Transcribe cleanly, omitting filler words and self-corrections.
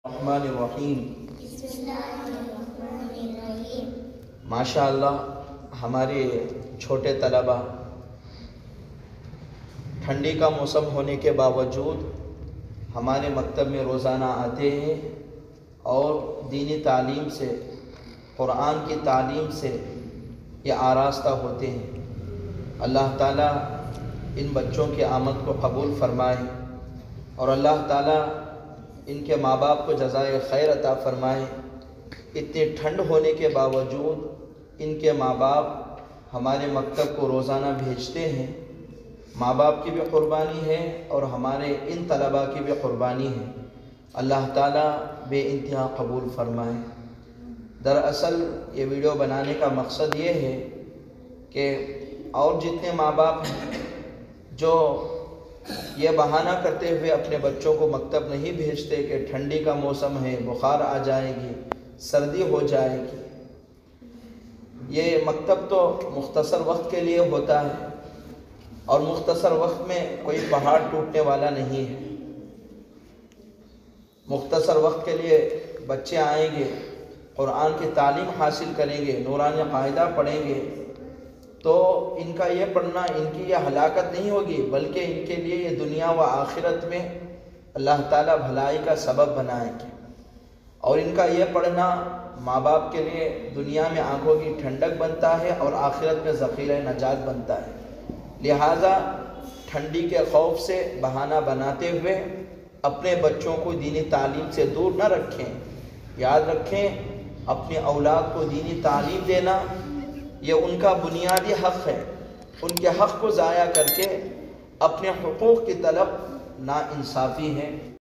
الرحمن الرحیم۔ ماشاء اللہ ہمارے چھوٹے طلباء ٹھنڈی کا موسم ہونے کے باوجود ہمارے مکتب میں روزانہ آتے ہیں اور دینی تعلیم سے، قرآن کی تعلیم سے یہ آراستہ ہوتے ہیں۔ اللہ تعالیٰ ان بچوں کی آمد کو قبول فرمائے اور اللہ تعالیٰ ان کے ماں باپ کو جزائے خیر عطا فرمائے۔ اتنی ٹھنڈ ہونے کے باوجود ان کے ماں باپ ہمارے مکتب کو روزانہ بھیجتے ہیں۔ ماں باپ کی بھی قربانی ہے اور ہمارے ان طلباء کی بھی قربانی ہے۔ اللہ تعالیٰ بے انتہا قبول فرمائے۔ دراصل یہ ویڈیو بنانے کا مقصد یہ ہے کہ اور جتنے ماں باپ ہیں جو یہ بہانہ کرتے ہوئے اپنے بچوں کو مکتب نہیں بھیجتے کہ ٹھنڈی کا موسم ہے، بخار آ جائے گی، سردی ہو جائے گی، یہ مکتب تو مختصر وقت کے لیے ہوتا ہے اور مختصر وقت میں کوئی پہاڑ ٹوٹنے والا نہیں ہے۔ مختصر وقت کے لیے بچے آئیں گے، قرآن کی تعلیم حاصل کریں گے، نورانی قاعدہ پڑھیں گے، تو ان کا یہ پڑھنا ان کی یہ ہلاکت نہیں ہوگی، بلکہ ان کے لیے یہ دنیا و آخرت میں اللہ تعالیٰ بھلائی کا سبب بنائیں گے۔ اور ان کا یہ پڑھنا ماں باپ کے لیے دنیا میں آنکھوں کی ٹھنڈک بنتا ہے اور آخرت میں ذخیرہ نجات بنتا ہے۔ لہٰذا ٹھنڈی کے خوف سے بہانہ بناتے ہوئے اپنے بچوں کو دینی تعلیم سے دور نہ رکھیں۔ یاد رکھیں، اپنے اولاد کو دینی تعلیم دینا یہ ان کا بنیادی حق ہے۔ ان کے حق کو ضائع کر کے اپنے حقوق کی طلب ناانصافی ہے۔